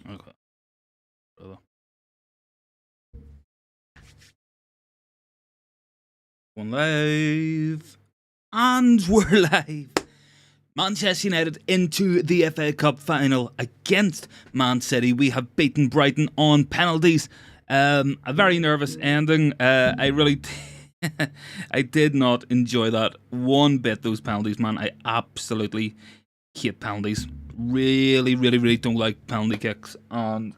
Okay. Brother. One live. And we're live. Manchester United into the FA Cup final against Man City. We have beaten Brighton on penalties. A very nervous ending. I really... I did not enjoy that one bit, those penalties, man. I absolutely hate penalties. Really don't like penalty kicks. And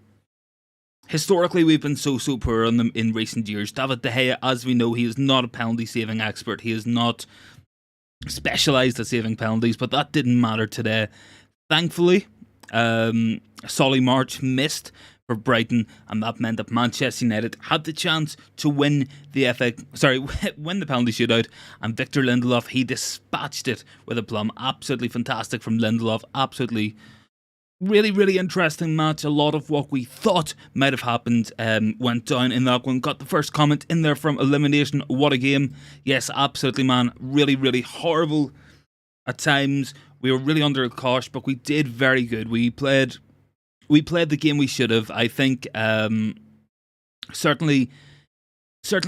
historically, we've been so poor on them in recent years. David De Gea, as we know, he is not a penalty saving expert. He is not specialised at saving penalties, but that didn't matter today. Thankfully, Solly March missed for Brighton, and that meant that Manchester United had the chance to win the win the penalty shootout. And Victor Lindelof, he dispatched it with aplomb. Absolutely fantastic from Lindelof. Absolutely. Really interesting match. A lot of what we thought might have happened went down in that one. Got the first comment in there from Elimination. What a game. Yes, absolutely, man. Really horrible at times. We were really under the cosh, but we did very good. We played the game we should have. I think certainly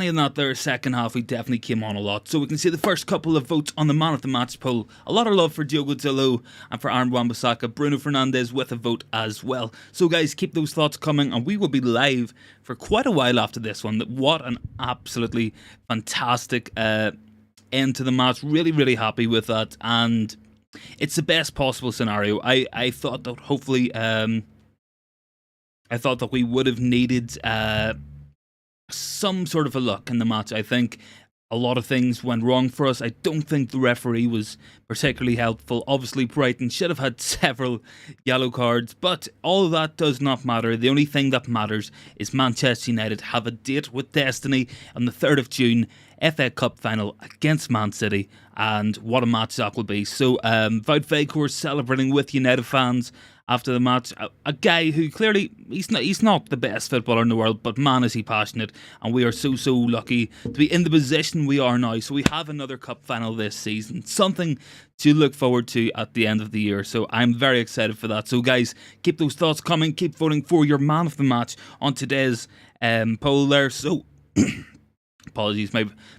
in that there second half, we definitely came on a lot. So we can see the first couple of votes on the man of the match poll. A lot of love for Diogo Dalot and for Aaron Wan-Bissaka. Bruno Fernandes with a vote as well. So guys, keep those thoughts coming, and we will be live for quite a while after this one. What an absolutely fantastic end to the match. Really happy with that, and it's the best possible scenario. I thought that hopefully I thought that we would have needed some sort of a look in the match. I think a lot of things went wrong for us. I don't think the referee was particularly helpful. Obviously, Brighton should have had several yellow cards, but all of that does not matter. The only thing that matters is Manchester United have a date with destiny on the 3rd of June, FA Cup final against Man City, and what a match that will be. So, Wout Weghorst celebrating with United fans after the match. A guy who clearly, he's not the best footballer in the world, but man is he passionate, and we are so lucky to be in the position we are now. So we have another cup final this season, something to look forward to at the end of the year. So I'm very excited for that. So guys, keep those thoughts coming, keep voting for your man of the match on today's poll there. So apologies,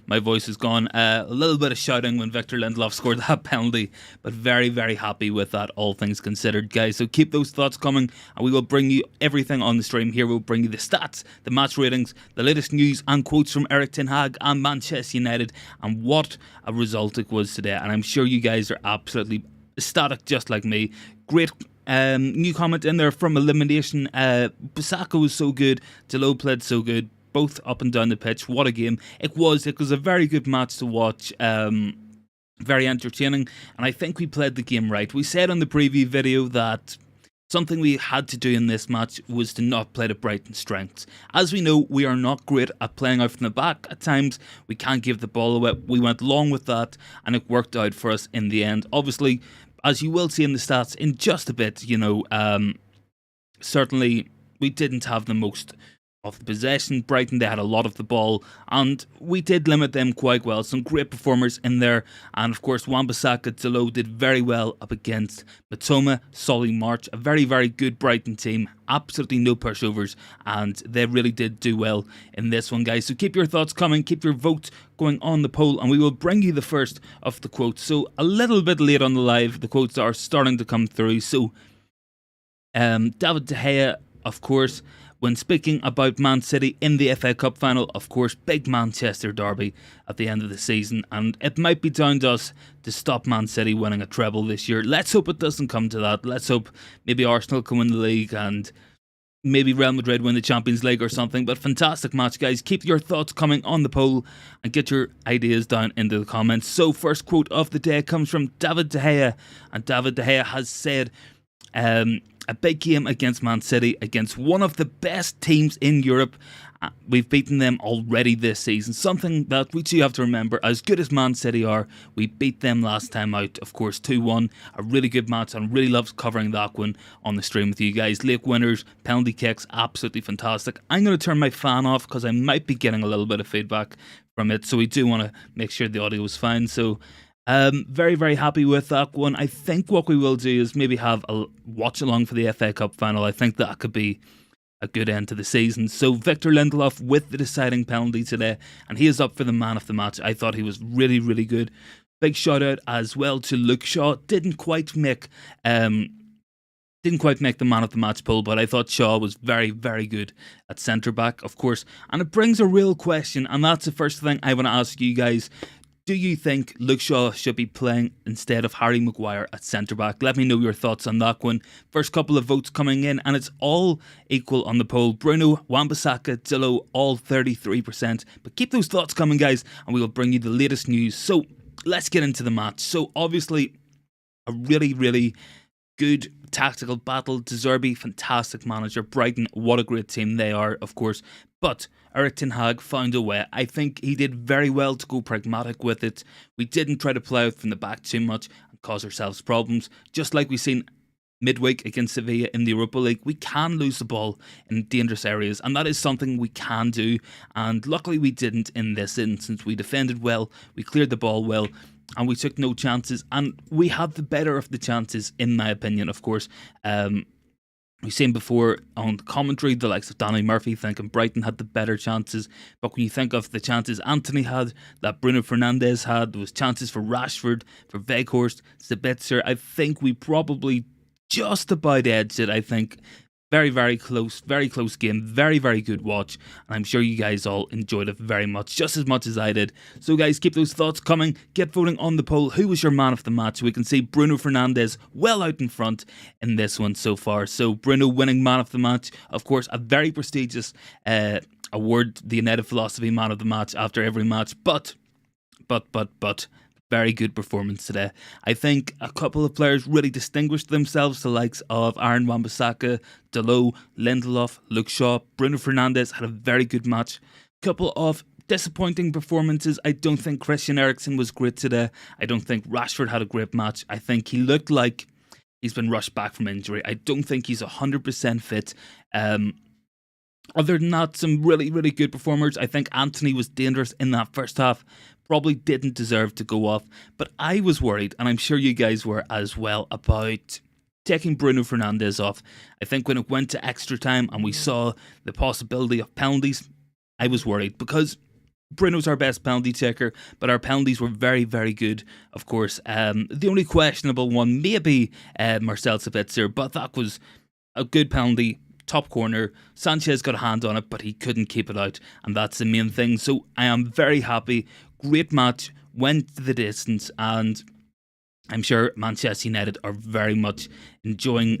my voice is gone. A little bit of shouting when Victor Lindelof scored that penalty, but very happy with that, all things considered, guys. So keep those thoughts coming, and we will bring you everything on the stream here. We'll bring you the stats, the match ratings, the latest news and quotes from Erik ten Hag and Manchester United, and what a result it was today. And I'm sure you guys are absolutely ecstatic just like me. Great new comment in there from Elimination. Bissaka was so good, Dalot played so good, both up and down the pitch. What a game it was. It was a very good match to watch. Very entertaining, and I think we played the game right. We said on the preview video that something we had to do in this match was to not play to Brighton's strengths. As we know, we are not great at playing out from the back. At times, we can't give the ball away. We went along with that, and it worked out for us in the end. Obviously, as you will see in the stats in just a bit, certainly we didn't have the most of the possession. Brighton, they had a lot of the ball, and we did limit them quite well. Some great performers in there, and of course Wan-Bissaka, Dalot did very well up against Matoma, Solly March, a very good Brighton team. Absolutely no pushovers, and they really did do well in this one, guys. So keep your thoughts coming, keep your votes going on the poll, and we will bring you the first of the quotes. So a little bit late on the live, the quotes are starting to come through. So David De Gea, of course, when speaking about Man City in the FA Cup final, of course, big Manchester derby at the end of the season, and it might be down to us to stop Man City winning a treble this year. Let's hope it doesn't come to that. Let's hope maybe Arsenal can win the league and maybe Real Madrid win the Champions League or something. But fantastic match, guys. Keep your thoughts coming on the poll and get your ideas down into the comments. So first quote of the day comes from David De Gea, and David De Gea has said, a big game against Man City, against one of the best teams in Europe. We've beaten them already this season. Something that we do have to remember, as good as Man City are, we beat them last time out, of course, 2-1. A really good match, and really loves covering that one on the stream with you guys. Late winners, penalty kicks, absolutely fantastic. I'm going to turn my fan off because I might be getting a little bit of feedback from it, so we do want to make sure the audio is fine. So Very, very happy with that one. I think what we will do is maybe have a watch along for the FA Cup final. I think that could be a good end to the season. So Victor Lindelof with the deciding penalty today, and he is up for the man of the match. I thought he was really, really good. Big shout out as well to Luke Shaw. Didn't quite make the man of the match poll, but I thought Shaw was very, very good at centre back, of course. And it brings a real question, and that's the first thing I want to ask you guys. Do you think Luke Shaw should be playing instead of Harry Maguire at centre-back? Let me know your thoughts on that one. First couple of votes coming in, and it's all equal on the poll. Bruno, Wan-Bissaka, Dillo, all 33%. But keep those thoughts coming, guys, and we will bring you the latest news. So, let's get into the match. So, obviously, a really, really good tactical battle. De Zerbi, fantastic manager. Brighton, what a great team they are, of course. But Erik ten Hag found a way. I think he did very well to go pragmatic with it. We didn't try to play out from the back too much and cause ourselves problems. Just like we've seen midweek against Sevilla in the Europa League, we can lose the ball in dangerous areas, and that is something we can do. And luckily we didn't in this instance. We defended well, we cleared the ball well, and we took no chances, and we had the better of the chances, in my opinion, of course. We've seen before on the commentary the likes of Danny Murphy thinking Brighton had the better chances, but when you think of the chances Anthony had, that Bruno Fernandes had, there was chances for Rashford, for Weghorst, Sabitzer. I think we probably just about edged it. I think very, very close game, very, very good watch, and I'm sure you guys all enjoyed it very much, just as much as I did. So guys, keep those thoughts coming, get voting on the poll. Who was your man of the match? We can see Bruno Fernandes well out in front in this one so far. So Bruno winning man of the match, of course, a very prestigious award, the United Philosophy man of the match after every match, but very good performance today. I think a couple of players really distinguished themselves, the likes of Aaron Wan-Bissaka, Dalot, Lindelof, Luke Shaw. Bruno Fernandes had a very good match. Couple of disappointing performances. I don't think Christian Eriksen was great today. I don't think Rashford had a great match. I think he looked like he's been rushed back from injury. I don't think he's 100% fit. Other than that, some really, really good performers. I think Anthony was dangerous in that first half. Probably didn't deserve to go off. But I was worried, and I'm sure you guys were as well, about taking Bruno Fernandes off. I think when it went to extra time and we saw the possibility of penalties, I was worried because Bruno's our best penalty taker, but our penalties were very, very good, of course. The only questionable one may be Marcel Sabitzer, but that was a good penalty. Top corner, Sanchez got a hand on it, but he couldn't keep it out, and that's the main thing. So I am very happy. Great match, went the distance, and I'm sure Manchester United are very much enjoying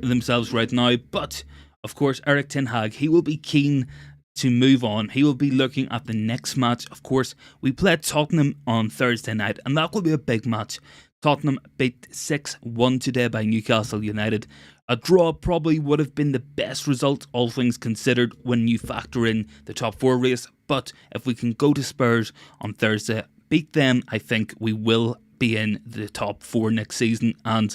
themselves right now. But of course, Erik ten Hag, he will be keen to move on. He will be looking at the next match. Of course, we play Tottenham on Thursday night, and that will be a big match. Tottenham beat 6-1 today by Newcastle United. A draw probably would have been the best result, all things considered, when you factor in the top 4 race. But if we can go to Spurs on Thursday, beat them, I think we will be in the top 4 next season, and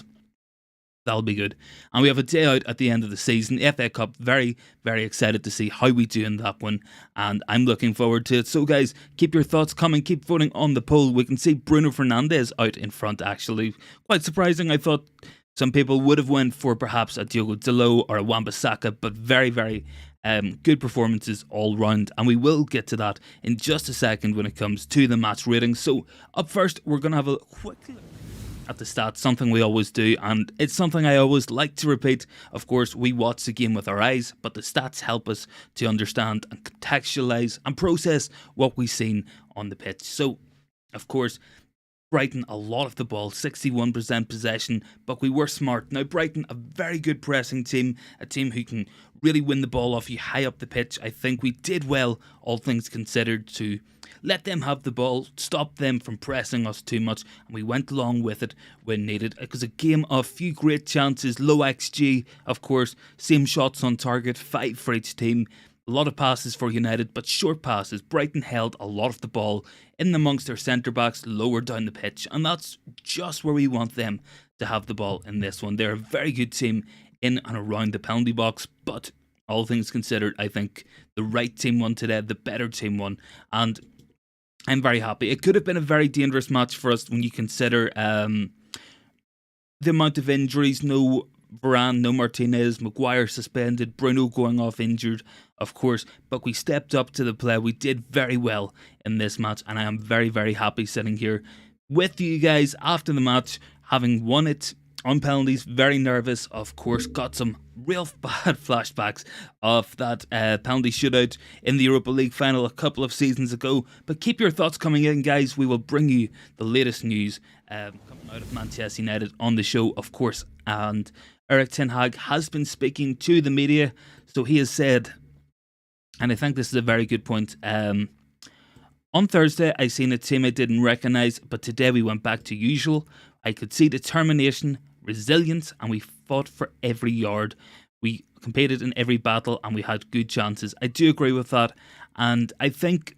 that'll be good. And we have a day out at the end of the season, FA Cup. Very, very excited to see how we do in that one, and I'm looking forward to it. So guys, keep your thoughts coming, keep voting on the poll. We can see Bruno Fernandes out in front, actually. Quite surprising. I thought some people would have went for perhaps a Diogo Dalot or a Wan-Bissaka, but very, very good performances all round, and we will get to that in just a second when it comes to the match ratings. So up first, we're going to have a quick look at the stats, something we always do, and it's something I always like to repeat. Of course, we watch the game with our eyes, but the stats help us to understand and contextualise and process what we've seen on the pitch. So, of course, Brighton, a lot of the ball, 61% possession, but we were smart. Now, Brighton, a very good pressing team, a team who can really win the ball off you high up the pitch. I think we did well, all things considered, to let them have the ball, stop them from pressing us too much, and we went along with it when needed. It was a game of few great chances, low XG, of course, same shots on target, 5 for each team. A lot of passes for United, but short passes. Brighton held a lot of the ball in amongst their centre-backs, lower down the pitch, and that's just where we want them to have the ball in this one. They're a very good team in and around the penalty box, but all things considered, I think the right team won today, the better team won, and I'm very happy. It could have been a very dangerous match for us when you consider the amount of injuries. No Varane, no Martinez, Maguire suspended, Bruno going off injured, of course, but we stepped up to the play. We did very well in this match, and I am very, very happy sitting here with you guys after the match, having won it on penalties. Very nervous, of course, got some real bad flashbacks of that penalty shootout in the Europa League final a couple of seasons ago. But keep your thoughts coming in, guys. We will bring you the latest news coming out of Manchester United on the show, of course. And Erik ten Hag has been speaking to the media, so he has said, and I think this is a very good point, on Thursday I seen a team I didn't recognise, but today we went back to usual. I could see determination, resilience, and we fought for every yard. We competed in every battle and we had good chances. I do agree with that, and I think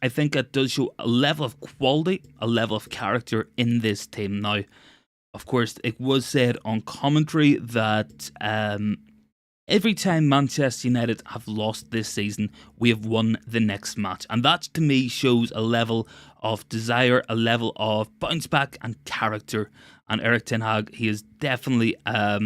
it does show a level of quality, a level of character in this team now. Of course, it was said on commentary that every time Manchester United have lost this season, we have won the next match. And that, to me, shows a level of desire, a level of bounce back and character. And Erik ten Hag, he is definitely a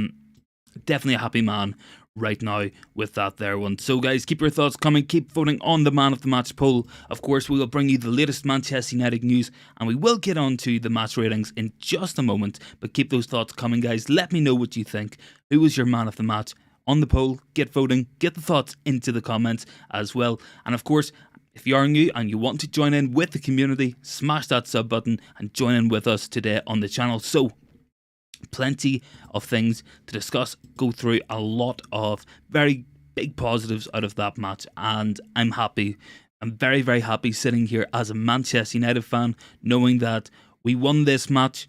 happy man right now with that there one. So guys, keep your thoughts coming, keep voting on the man of the match poll. Of course, we will bring you the latest Manchester United news, and we will get on to the match ratings in just a moment, but keep those thoughts coming, guys. Let me know what you think. Who was your man of the match? On the poll, get voting, get the thoughts into the comments as well. And of course, if you are new and you want to join in with the community, smash that sub button and join in with us today on the channel. So plenty of things to discuss, go through a lot of very big positives out of that match, and I'm happy. I'm very, very happy sitting here as a Manchester United fan, knowing that we won this match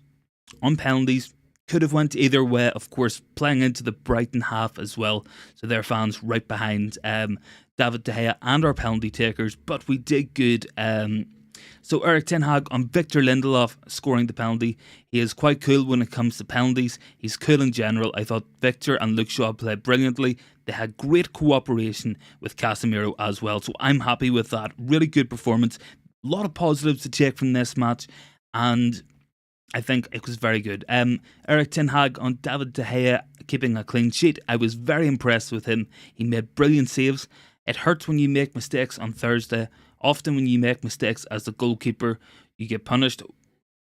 on penalties. Could have went either way, of course, playing into the Brighton half as well, so their fans right behind David De Gea and our penalty takers, but we did good. So Erik ten Hag on Victor Lindelof scoring the penalty. He is quite cool when it comes to penalties. He's cool in general. I thought Victor and Luke Shaw played brilliantly. They had great cooperation with Casemiro as well, so I'm happy with that. Really good performance. A lot of positives to take from this match, and I think it was very good. Erik ten Hag on David De Gea keeping a clean sheet. I was very impressed with him. He made brilliant saves. It hurts when you make mistakes on Thursday. Often when you make mistakes as the goalkeeper, you get punished.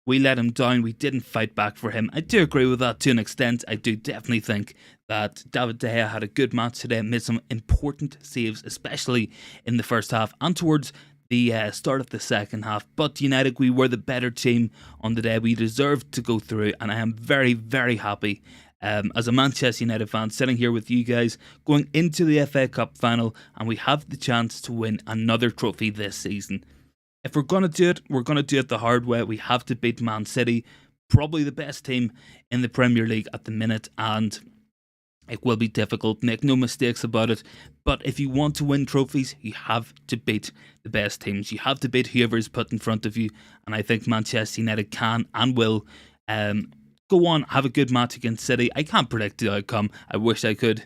We let him down. We didn't fight back for him. I do agree with that to an extent. I do definitely think that David De Gea had a good match today, made some important saves, especially in the first half and towards the start of the second half. But United, we were the better team on the day. We deserved to go through, and I am very, very happy as a Manchester United fan sitting here with you guys going into the FA Cup final, and we have the chance to win another trophy this season. If we're going to do it, we're going to do it the hard way. We have to beat Man City, probably the best team in the Premier League at the minute, and it will be difficult, make no mistakes about it. But if you want to win trophies, you have to beat the best teams. You have to beat whoever is put in front of you. And I think Manchester United can and will go on, have a good match against City. I can't predict the outcome. I wish I could.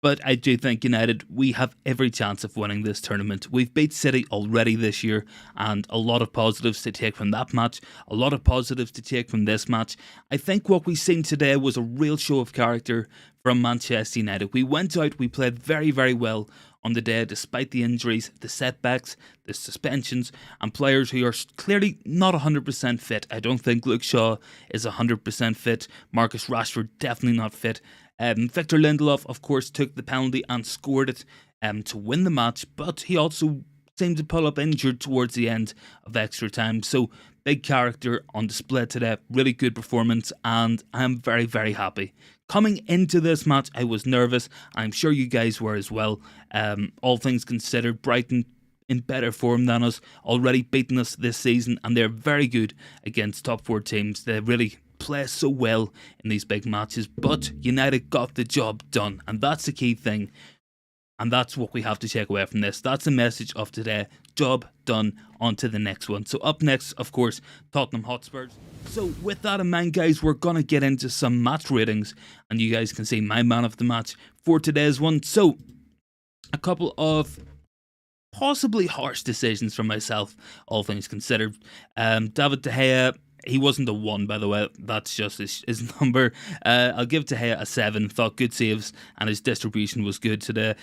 But I do think United, we have every chance of winning this tournament. We've beat City already this year, and a lot of positives to take from that match, a lot of positives to take from this match. I think what we've seen today was a real show of character from Manchester United. We went out, we played very, very well on the day, despite the injuries, the setbacks, the suspensions, and players who are clearly not 100% fit. I don't think Luke Shaw is 100% fit. Marcus Rashford definitely not fit. Victor Lindelof, of course, took the penalty and scored it to win the match, but he also seemed to pull up injured towards the end of extra time. So, big character on display today, really good performance, and I'm very, very happy. Coming into this match, I was nervous. I'm sure you guys were as well. All things considered, Brighton in better form than us, already beaten us this season, and they're very good against top four teams. They really play so well in these big matches, but United got the job done, and that's the key thing, and that's what we have to take away from this. That's the message of today. Job done, on to the next one. So up next, of course, Tottenham Hotspurs. So with that in mind, guys, we're going to get into some match ratings, and you guys can see my man of the match for today's one. So a couple of possibly harsh decisions from myself, all things considered. David De Gea, he wasn't a 1, by the way. That's just his number. I'll give De Gea a 7. Thought good saves and his distribution was good today.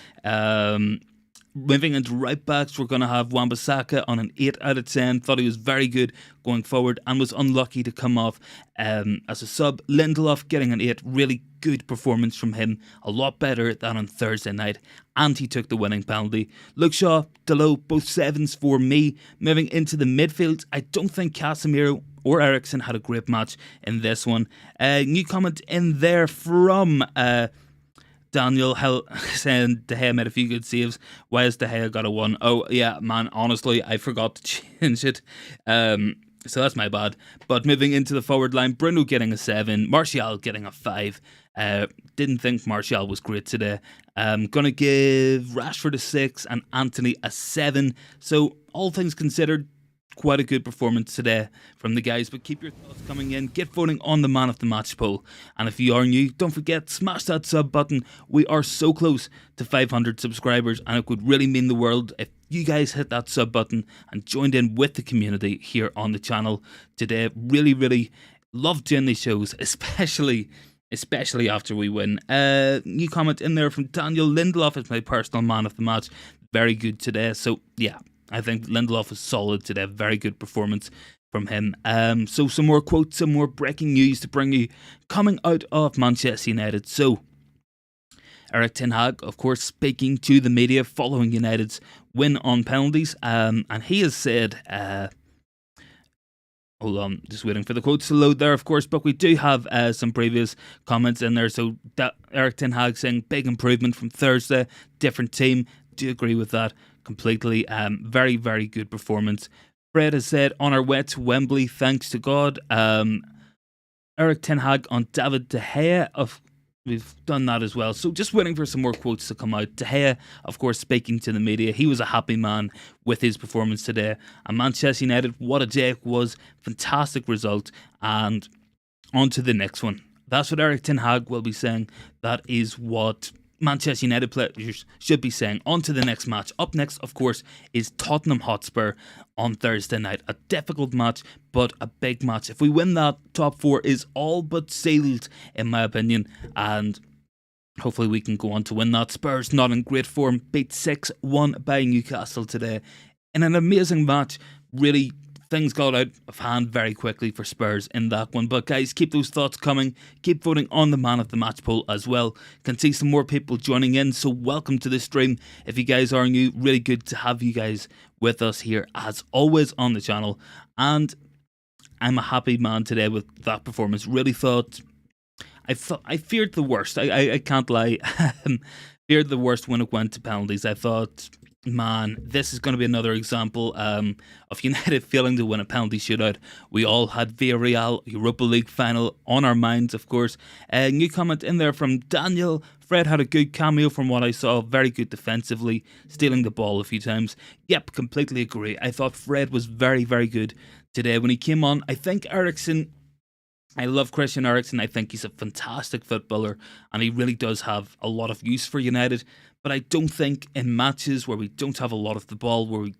Moving into right backs, we're going to have Wan-Bissaka on an 8 out of 10. Thought he was very good going forward and was unlucky to come off as a sub. Lindelof getting an 8. Really good performance from him. A lot better than on Thursday night. And he took the winning penalty. Luke Shaw, Dalot, both 7s for me. Moving into the midfield, I don't think Casemiro or Eriksen had a great match in this one. New comment in there from Daniel saying De Gea made a few good saves. Why has De Gea got a 1? Oh, yeah, man, honestly, I forgot to change it. So that's my bad. But moving into the forward line, Bruno getting a 7, Martial getting a 5. Didn't think Martial was great today. Gonna give Rashford a 6 and Anthony a 7. So, all things considered, quite a good performance today from the guys, but keep your thoughts coming in. Get voting on the man of the match poll, and if you are new, don't forget, smash that sub button. We are so close to 500 subscribers, and it would really mean the world if you guys hit that sub button and joined in with the community here on the channel today. Really love doing these shows, especially after we win. New comment in there from Daniel. Lindelof is my personal man of the match. Very good today. So yeah, I think Lindelof was solid today. Very good performance from him. So some more quotes, some more breaking news to bring you coming out of Manchester United. So Erik ten Hag, of course, speaking to the media following United's win on penalties. And he has said, hold on, just waiting for the quotes to load there, of course, but we do have some previous comments in there. So Erik ten Hag saying, big improvement from Thursday, different team. Do agree with that completely. Very good performance. Fred has said, on our way to Wembley, thanks to God. Erik ten Hag on David De Gea, we've done that as well. So just waiting for some more quotes to come out. De Gea, of course, speaking to the media. He was a happy man with his performance today. And Manchester United, what a day it was. Fantastic result. And on to the next one. That's what Erik ten Hag will be saying. That is what Manchester United players should be saying. On to the next match. Up next, of course, is Tottenham Hotspur on Thursday night. A difficult match, but a big match. If we win that, top 4 is all but sealed, in my opinion. And hopefully we can go on to win that. Spurs not in great form. Beat 6-1 by Newcastle today. In an amazing match. Really, things got out of hand very quickly for Spurs in that one. But guys, keep those thoughts coming. Keep voting on the man of the match poll as well. Can see some more people joining in, so welcome to the stream. If you guys are new, really good to have you guys with us here as always on the channel. And I'm a happy man today with that performance. Really thought I feared the worst. I can't lie. Feared the worst when it went to penalties. I thought, man, this is going to be another example of United failing to win a penalty shootout. We all had Villarreal Europa League final on our minds, of course. New comment in there from Daniel. Fred had a good cameo from what I saw. Very good defensively, stealing the ball a few times. Yep, completely agree. I thought Fred was very good today when he came on. I think Eriksen, I love Christian Eriksen. I think he's a fantastic footballer and he really does have a lot of use for United. But I don't think in matches where we don't have a lot of the ball, where we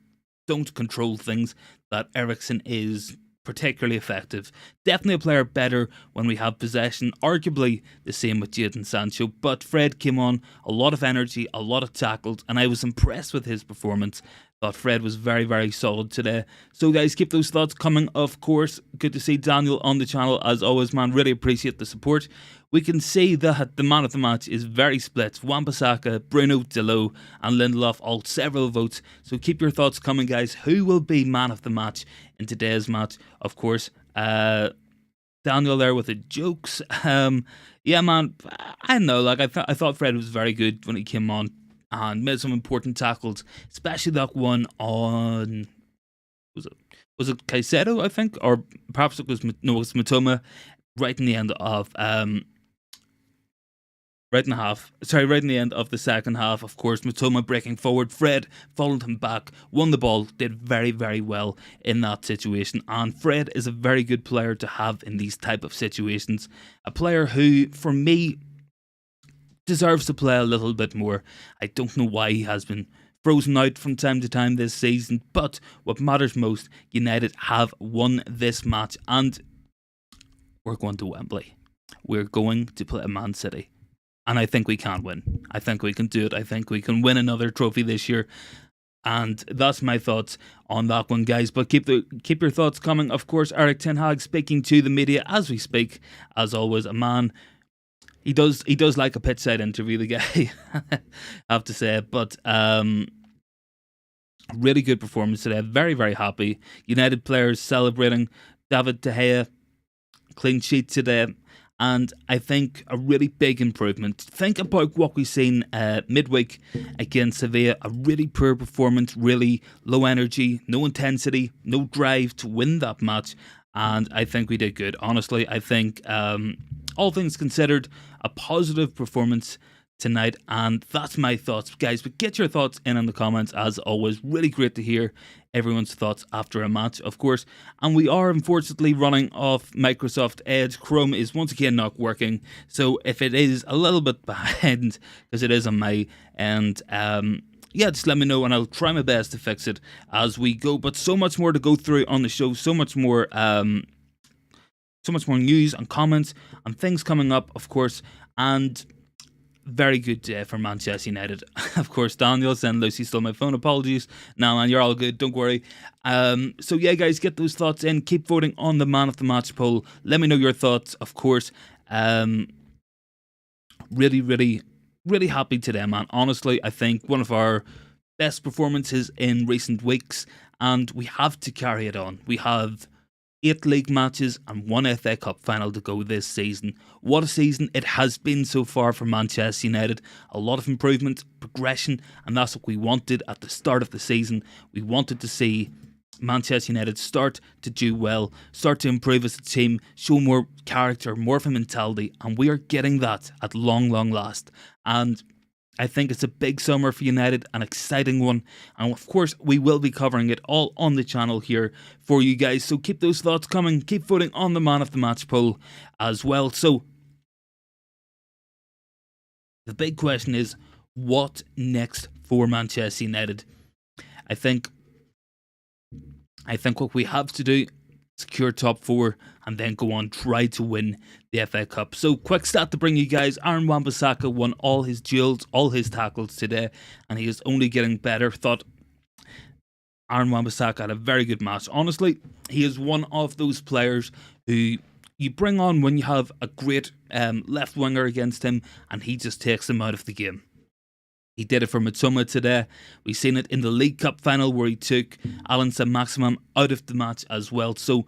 don't control things, that Eriksen is particularly effective. Definitely a player better when we have possession. Arguably the same with Jadon Sancho. But Fred came on, a lot of energy, a lot of tackles, and I was impressed with his performance. Thought Fred was very solid today. So guys, keep those thoughts coming, of course. Good to see Daniel on the channel as always, man. Really appreciate the support. We can see that the man of the match is very split. Wan-Bissaka, Bruno, Dalot and Lindelof, all several votes. So keep your thoughts coming, guys. Who will be man of the match in today's match? Of course, Daniel there with the jokes. Yeah, man, I don't know. Like I thought Fred was very good when he came on and made some important tackles, especially that one on, was it Caicedo, I think, or perhaps it was Matoma, right in the end of right in the end of the second half. Of course, Matoma breaking forward, Fred followed him back, won the ball, did very well in that situation. And Fred is a very good player to have in these type of situations. A player who, for me, deserves to play a little bit more. I don't know why he has been frozen out from time to time this season. But what matters most, United have won this match, and we're going to Wembley. We're going to play Man City. And I think we can win. I think we can do it. I think we can win another trophy this year. And that's my thoughts on that one, guys. But keep your thoughts coming. Of course, Erik ten Hag speaking to the media as we speak. As always, a man. He does like a pitchside interview, the guy. I have to say. But really good performance today. Very, very happy. United players celebrating. David De Gea, clean sheet today. And I think a really big improvement. Think about what we've seen midweek against Sevilla. A really poor performance, really low energy, no intensity, no drive to win that match. And I think we did good. Honestly, I think all things considered, a positive performance tonight. And that's my thoughts, guys. But get your thoughts in the comments, as always. Really great to hear everyone's thoughts after a match, of course. And we are unfortunately running off Microsoft Edge. Chrome is once again not working, so if it is a little bit behind, because it is on my end, yeah, just let me know and I'll try my best to fix it as we go. But so much more to go through on the show, so much more news and comments and things coming up, of course. And very good day for Manchester United. Of course, Daniel saying Lucy stole my phone. Apologies. No, man, you're all good. Don't worry. So yeah, guys, get those thoughts in. Keep voting on the man of the match poll. Let me know your thoughts, of course. Really, really, really happy today, man. Honestly, I think one of our best performances in recent weeks, and we have to carry it on. We have 8 league matches and 1 FA Cup final to go this season. What a season it has been so far for Manchester United. A lot of improvement, progression, and that's what we wanted at the start of the season. We wanted to see Manchester United start to do well, start to improve as a team, show more character, more of a mentality, and we are getting that at long, long last. And I think it's a big summer for United, an exciting one, and of course we will be covering it all on the channel here for you guys, so keep those thoughts coming, keep voting on the man of the match poll as well. So the big question is, what next for Manchester United? I think what we have to do, secure top 4 and then go on, try to win the FA Cup. So quick stat to bring you guys. Aaron Wan-Bissaka won all his duels, all his tackles today, and he is only getting better. Thought Aaron Wan-Bissaka had a very good match. Honestly, he is one of those players who you bring on when you have a great left winger against him and he just takes him out of the game. He did it for Mitsuma today. We've seen it in the League Cup final where he took Alan Saint-Maximin out of the match as well. So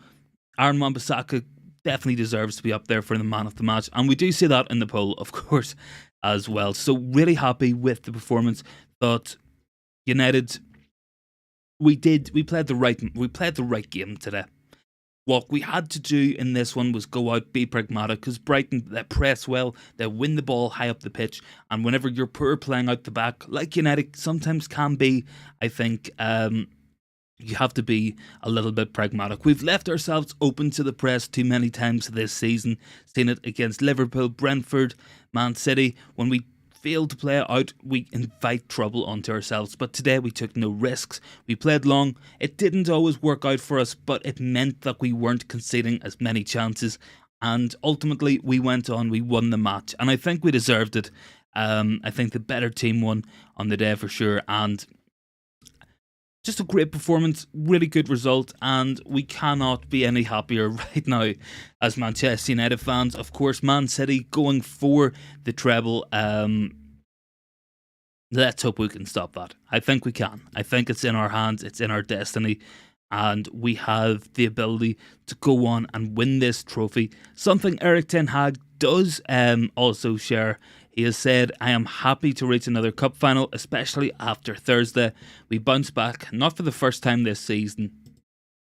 Aaron Wan-Bissaka definitely deserves to be up there for the man of the match. And we do see that in the poll, of course, as well. So really happy with the performance. Thought United, we played the right game today. What we had to do in this one was go out, be pragmatic, because Brighton, they press well, they win the ball high up the pitch, and whenever you're poor playing out the back, like United sometimes can be, I think you have to be a little bit pragmatic. We've left ourselves open to the press too many times this season, seen it against Liverpool, Brentford, Man City. When we fail to play out, we invite trouble onto ourselves. But today we took no risks. We played long. It didn't always work out for us, but it meant that we weren't conceding as many chances. And ultimately, we went on. We won the match, and I think we deserved it. I think the better team won on the day for sure, and just a great performance, really good result, and we cannot be any happier right now as Manchester United fans. Of course, Man City going for the treble. Let's hope we can stop that. I think we can. I think it's in our hands, it's in our destiny, and we have the ability to go on and win this trophy. Something Erik ten Hag does also share. He has said, I am happy to reach another cup final, especially after Thursday. We bounce back, not for the first time this season.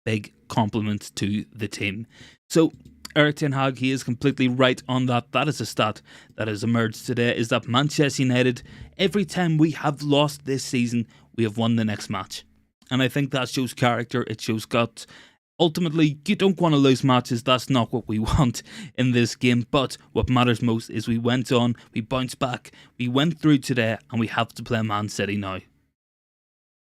Big compliment to the team. So, Erik ten Hag, he is completely right on that. That is a stat that has emerged today, is that Manchester United, every time we have lost this season, we have won the next match. And I think that shows character, it shows guts. Ultimately, you don't want to lose matches. That's not what we want in this game. But what matters most is we went on, we bounced back, we went through today, and we have to play Man City now.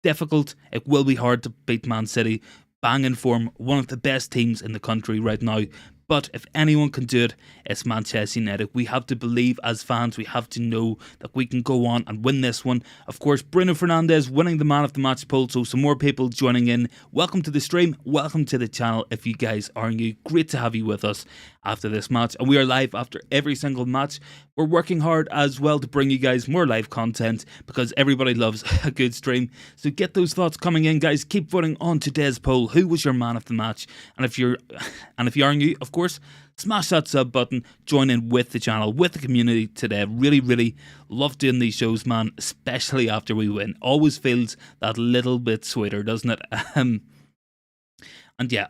difficult. It will be hard to beat Man City. Bang in form, one of the best teams in the country right now. But if anyone can do it, it's Manchester United. We have to believe as fans, we have to know that we can go on and win this one. Of course, Bruno Fernandes winning the Man of the Match poll, so some more people joining in. Welcome to the stream, welcome to the channel if you guys are new. Great to have you with us after this match. And we are live after every single match. We're working hard as well to bring you guys more live content because everybody loves a good stream. So get those thoughts coming in, guys. Keep voting on today's poll. Who was your Man of the Match? And if you are new, of course, smash that sub button, join in with the channel, with the community today. Really love doing these shows, man, especially after we win. Always feels that little bit sweeter, doesn't it? And yeah,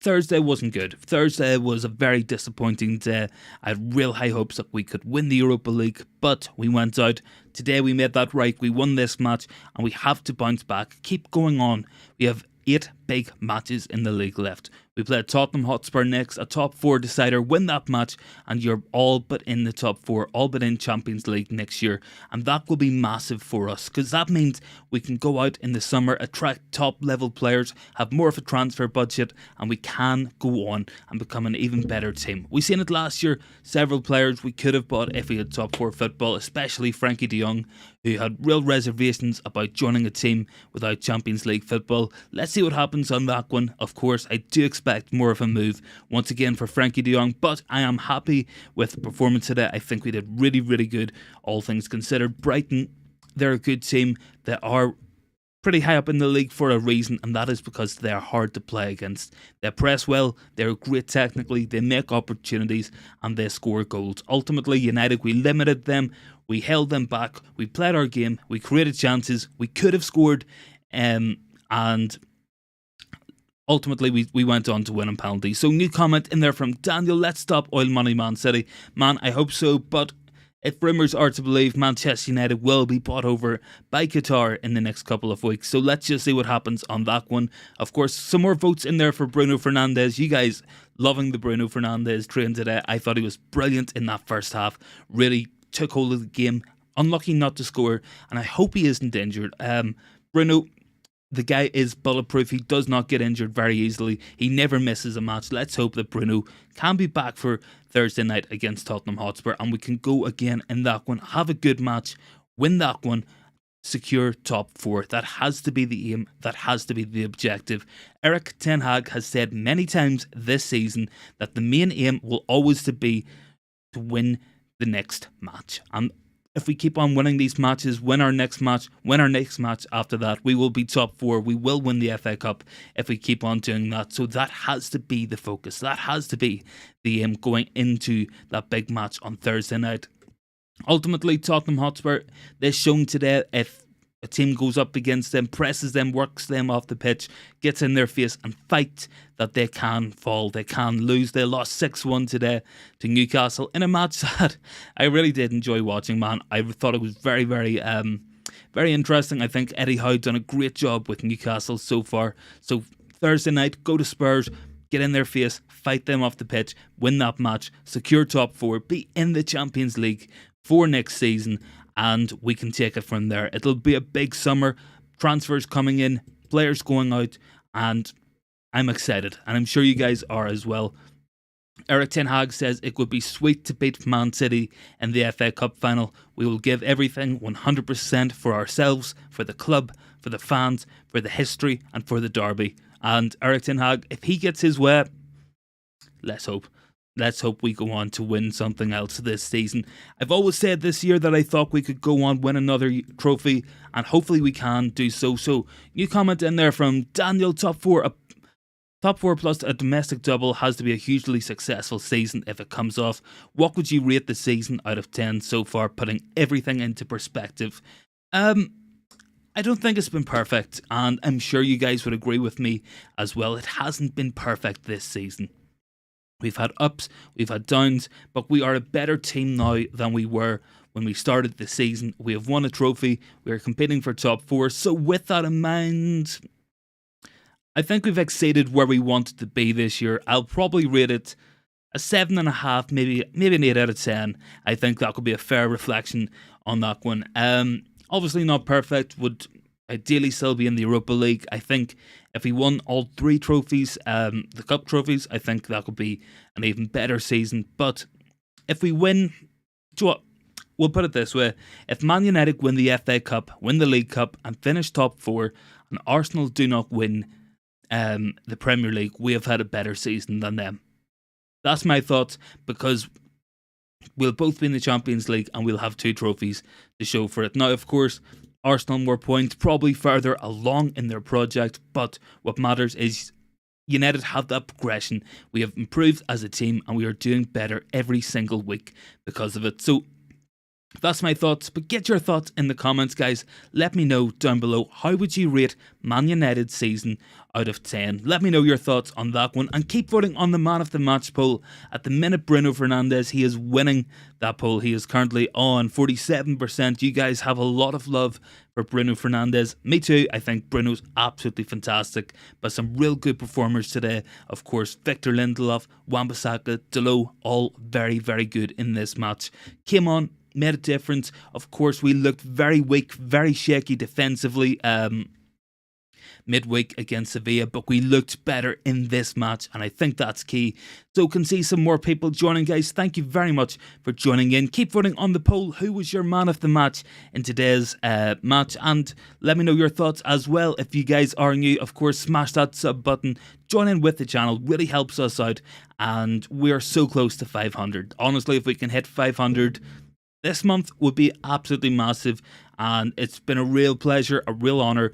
Thursday wasn't good. Thursday was a very disappointing day. I had real high hopes that we could win the Europa League, but we went out. Today we made that right. We won this match and we have to bounce back. Keep going on. We have 8 big matches in the league left. We play Tottenham Hotspur next, a top 4 decider. Win that match and you're all but in the top 4, all but in Champions League next year. And that will be massive for us because that means we can go out in the summer, attract top level players, have more of a transfer budget, and we can go on and become an even better team. We seen it last year. Several players we could have bought if we had top 4 football, especially Frankie de Jong, who had real reservations about joining a team without Champions League football. Let's see what happens on that one. Of course, I do expect more of a move once again for Frankie de Jong, but I am happy with the performance today. I think we did really good, all things considered. Brighton, they're a good team. They are pretty high up in the league for a reason, and that is because they're hard to play against. They press well, they're great technically, they make opportunities, and they score goals. Ultimately, United, we limited them, we held them back, we played our game, we created chances, we could have scored, and ultimately, we went on to win on penalties. So, new comment in there from Daniel. Let's stop oil money Man City. Man, I hope so, but if rumours are to believe, Manchester United will be bought over by Qatar in the next couple of weeks. So let's just see what happens on that one. Of course, some more votes in there for Bruno Fernandes. You guys loving the Bruno Fernandes train today. I thought he was brilliant in that first half. Really took hold of the game. Unlucky not to score, and I hope he isn't injured. Bruno, the guy is bulletproof. He does not get injured very easily. He never misses a match. Let's hope that Bruno can be back for Thursday night against Tottenham Hotspur and we can go again in that one. Have a good match. Win that one. Secure top 4. That has to be the aim. That has to be the objective. Erik ten Hag has said many times this season that the main aim will always be to win the next match. And if we keep on winning these matches, win our next match after that, we will be top 4. We will win the FA Cup if we keep on doing that. So that has to be the focus. That has to be the aim going into that big match on Thursday night. Ultimately, Tottenham Hotspur, they're shown today if a team goes up against them, presses them, works them off the pitch, gets in their face and fight, that they can fall, they can lose. They lost 6-1 today to Newcastle in a match that I really did enjoy watching, man. I thought it was very interesting. I think Eddie Howe done a great job with Newcastle so far. So Thursday night, go to Spurs, get in their face, fight them off the pitch, win that match, secure top 4, be in the Champions League for next season, and we can take it from there. It'll be a big summer, transfers coming in, players going out, and I'm excited, and I'm sure you guys are as well. Erik ten Hag says it would be sweet to beat Man City in the FA Cup final. We will give everything 100% for ourselves, for the club, for the fans, for the history, and for the derby. And Erik ten Hag, if he gets his way, let's hope. Let's hope we go on to win something else this season. I've always said this year that I thought we could go on, win another trophy, and hopefully we can do so. So, new comment in there from Daniel, top 4 plus a domestic double has to be a hugely successful season if it comes off. What would you rate the season out of 10 so far, putting everything into perspective? I don't think it's been perfect, and I'm sure you guys would agree with me as well. It hasn't been perfect this season. We've had ups, we've had downs, but we are a better team now than we were when we started the season. We have won a trophy, we are competing for top 4, so with that in mind, I think we've exceeded where we wanted to be this year. I'll probably rate it a 7.5, maybe an 8 out of 10. I think that could be a fair reflection on that one. Obviously not perfect, would ideally still be in the Europa League. I think if we won all 3 trophies, the cup trophies, I think that could be an even better season. But if we win, do you know what? We'll put it this way. If Man United win the FA Cup, win the League Cup and finish top 4, and Arsenal do not win the Premier League, we have had a better season than them. That's my thoughts, because we'll both be in the Champions League and we'll have 2 trophies to show for it. Now, of course, Arsenal more points, probably further along in their project, but what matters is United have that progression. We have improved as a team and we are doing better every single week because of it. So that's my thoughts, but get your thoughts in the comments, guys. Let me know down below, how would you rate Man United's season out of 10? Let me know your thoughts on that one, and keep voting on the Man of the Match poll. At the minute, Bruno Fernandes, he is winning that poll. He is currently on 47%. You guys have a lot of love for Bruno Fernandes. Me too. I think Bruno's absolutely fantastic, but some real good performers today. Of course, Victor Lindelof, Wan-Bissaka, Dalot, all very, very good in this match. Came on, made a difference. Of course, we looked very weak, very shaky defensively midweek against Sevilla, but we looked better in this match, and I think that's key. So can see some more people joining, guys. Thank you very much for joining in. Keep voting on the poll. Who was your man of the match in today's match? And let me know your thoughts as well. If you guys are new, of course, smash that sub button. Join in with the channel. Really helps us out, and we're so close to 500. Honestly, if we can hit 500 this month would be absolutely massive, and it's been a real pleasure, a real honour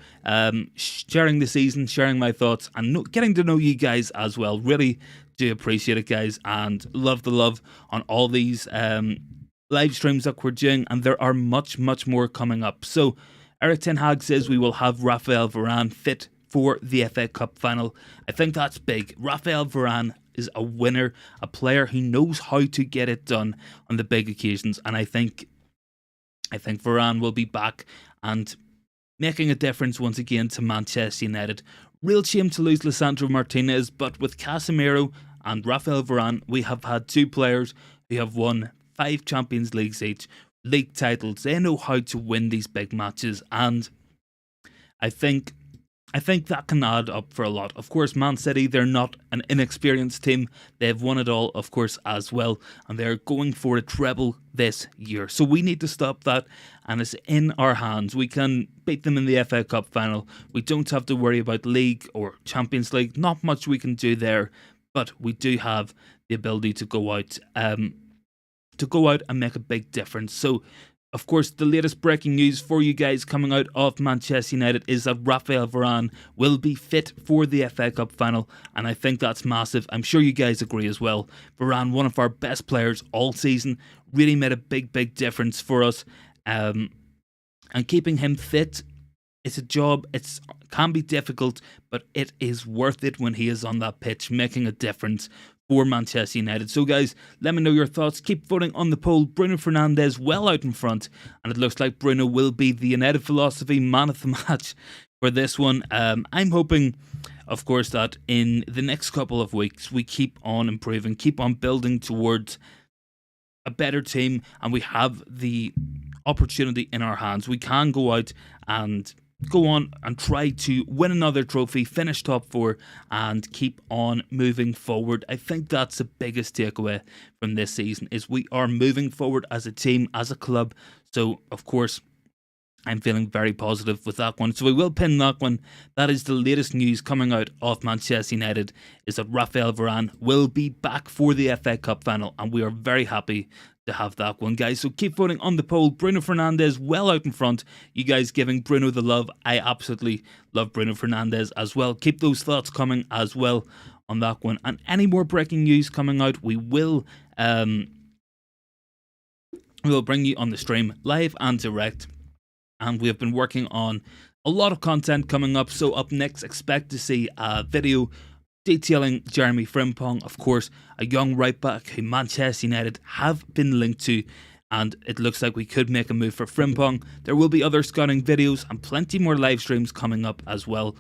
sharing the season, sharing my thoughts, and getting to know you guys as well. Really do appreciate it, guys, and love the love on all these live streams that we're doing, and there are much more coming up. So Eric Ten Hag says we will have Raphael Varane fit for the FA Cup final. I think that's big. Raphael Varane is a winner, a player who knows how to get it done on the big occasions, and I think Varane will be back and making a difference once again to Manchester United. Real shame to lose Lisandro Martinez, but with Casemiro and Raphael Varane, we have had 2 players who have won 5 Champions Leagues each, league titles. They know how to win these big matches, and I think that can add up for a lot. Of course, Man City, they're not an inexperienced team. They've won it all, of course, as well. And they're going for a treble this year. So we need to stop that. And it's in our hands. We can beat them in the FA Cup final. We don't have to worry about League or Champions League. Not much we can do there. But we do have the ability to go out and make a big difference. So, of course, the latest breaking news for you guys coming out of Manchester United is that Raphael Varane will be fit for the FA Cup final, and I think that's massive. I'm sure you guys agree as well. Varane, one of our best players all season, really made a big difference for us, and keeping him fit, it's a job. It can be difficult, but it is worth it when he is on that pitch making a difference for Manchester United. So guys, let me know your thoughts. Keep voting on the poll. Bruno Fernandes well out in front, and it looks like Bruno will be the United philosophy man of the match for this one. I'm hoping, of course, that in the next couple of weeks we keep on improving, keep on building towards a better team, and we have the opportunity in our hands. We can go out and go on and try to win another trophy, finish top 4, and keep on moving forward. I think that's the biggest takeaway from this season, is we are moving forward as a team, as a club. So, of course, I'm feeling very positive with that one. So we will pin that one. That is the latest news coming out of Manchester United, is that Raphael Varane will be back for the FA Cup final, and we are very happy to have that one, guys. So keep voting on the poll. Bruno Fernandes well out in front. You guys giving Bruno the love. I absolutely love Bruno Fernandes as well. Keep those thoughts coming as well on that one. And any more breaking news coming out, we will bring you on the stream live and direct. And we have been working on a lot of content coming up. So up next, expect to see a video detailing Jeremy Frimpong, of course, a young right back who Manchester United have been linked to, and it looks like we could make a move for Frimpong. There will be other scouting videos and plenty more live streams coming up as well.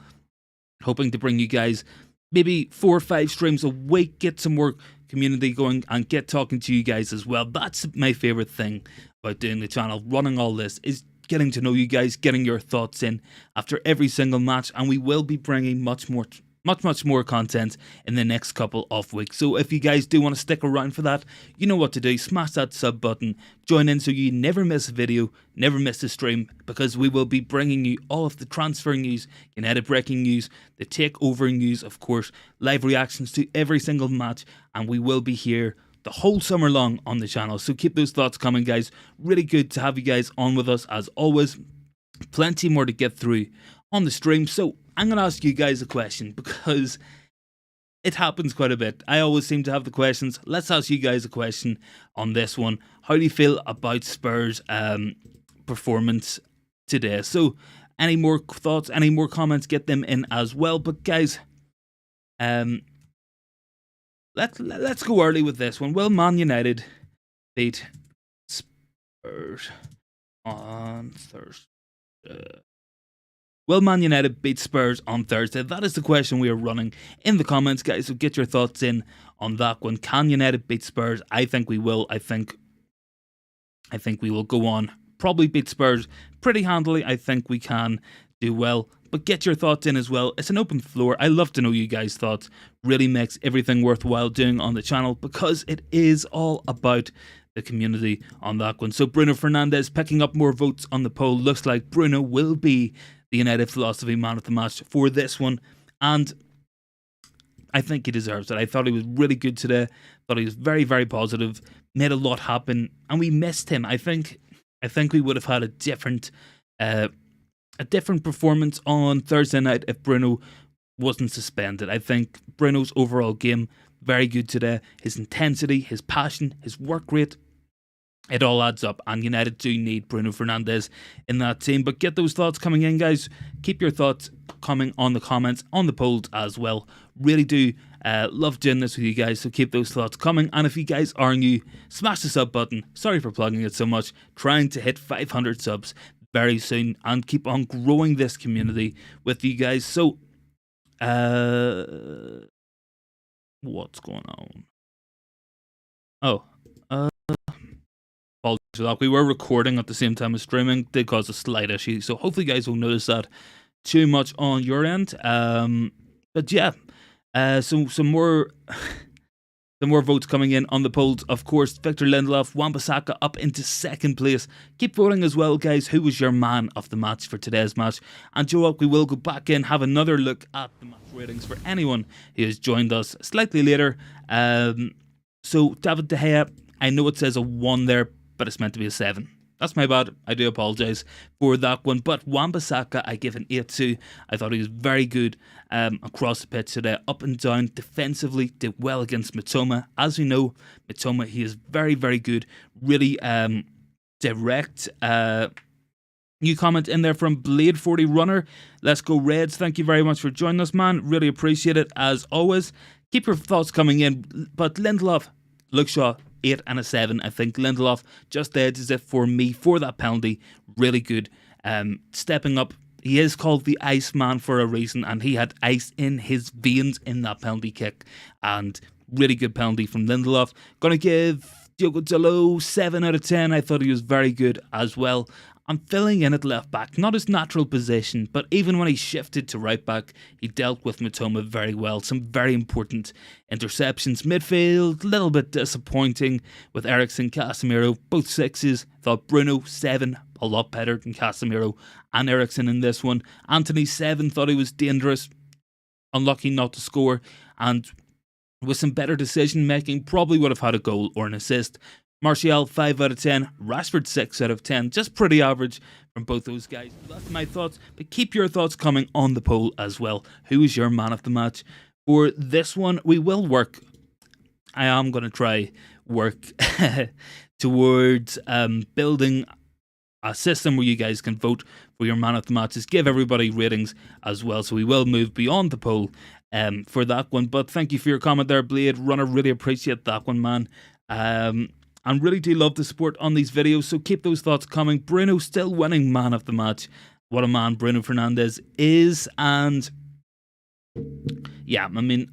Hoping to bring you guys maybe 4 or 5 streams a week, get some more community going, and get talking to you guys as well. That's my favourite thing about doing the channel, running all this, is getting to know you guys, getting your thoughts in after every single match, and we will be bringing much more content in the next couple of weeks. So if you guys do want to stick around for that, you know what to do. Smash that sub button, join in so you never miss a video, never miss a stream, because we will be bringing you all of the transfer news, United breaking news, the takeover news, of course, live reactions to every single match, and we will be here the whole summer long on the channel. So keep those thoughts coming, guys. Really good to have you guys on with us as always. Plenty more to get through on the stream. So I'm going to ask you guys a question because it happens quite a bit. I always seem to have the questions. Let's ask you guys a question on this one. How do you feel about Spurs' performance today? So any more thoughts, any more comments, get them in as well. But guys, let's go early with this one. Will Man United beat Spurs on Thursday? Will Man United beat Spurs on Thursday? That is the question we are running in the comments, guys. So get your thoughts in on that one. Can United beat Spurs? I think we will. I think we will go on. Probably beat Spurs pretty handily. I think we can do well. But get your thoughts in as well. It's an open floor. I love to know you guys' thoughts. Really makes everything worthwhile doing on the channel because it is all about the community on that one. So Bruno Fernandes picking up more votes on the poll. Looks like Bruno will be the United Philosophy Man of the Match for this one, and I think he deserves it. I thought he was really good today. Thought he was very, very positive. Made a lot happen, and we missed him. I think we would have had a different performance on Thursday night if Bruno wasn't suspended. I think Bruno's overall game very good today. His intensity, his passion, his work rate. It all adds up, and United do need Bruno Fernandes in that team. But get those thoughts coming in, guys. Keep your thoughts coming on the comments, on the polls as well. Really do love doing this with you guys, so keep those thoughts coming. And if you guys are new, smash the sub button. Sorry for plugging it so much. Trying to hit 500 subs very soon and keep on growing this community with you guys. So, what's going on? Oh, apologies for that. We were recording at the same time as streaming. Did cause a slight issue, so hopefully you guys won't notice that too much on your end. But yeah, so some more votes coming in on the polls. Of course, Victor Lindelof, Wan-Bissaka up into second place. Keep voting as well, guys. Who was your man of the match for today's match? And Joe, we will go back in, have another look at the match ratings for anyone who has joined us slightly later. So David De Gea, I know it says a 1 there, but it's meant to be a 7. That's my bad. I do apologise for that one. But Wan-Bissaka, I give an 8 to. I thought he was very good across the pitch today, up and down, defensively, did well against Mitoma. As we know, Mitoma, he is very, very good, really direct. New comment in there from Blade40 Runner. Let's go Reds. Thank you very much for joining us, man. Really appreciate it as always. Keep your thoughts coming in. But Lindelof, Luke Shaw, 8 and a 7. I think Lindelof just edges it for me for that penalty. Really good. Stepping up. He is called the Iceman for a reason, and he had ice in his veins in that penalty kick. And really good penalty from Lindelof. Gonna give Diogo Dalot 7 out of 10. I thought he was very good as well. I'm filling in at left back, not his natural position, but even when he shifted to right back, he dealt with Mitoma very well. Some very important interceptions. Midfield, a little bit disappointing with Eriksen, Casemiro, both 6s. Thought Bruno, 7, a lot better than Casemiro and Eriksen in this one. Anthony, 7, thought he was dangerous, unlucky not to score, and with some better decision making, probably would have had a goal or an assist. Martial, 5 out of 10. Rashford, 6 out of 10. Just pretty average from both those guys. That's my thoughts. But keep your thoughts coming on the poll as well. Who is your man of the match? For this one, we will work. I am going to try work towards building a system where you guys can vote for your man of the matches. Give everybody ratings as well. So we will move beyond the poll for that one. But thank you for your comment there, Blade Runner. Really appreciate that one, man. And really do love the support on these videos, so keep those thoughts coming. Bruno still winning man of the match. What a man Bruno Fernandes is. And yeah, I mean,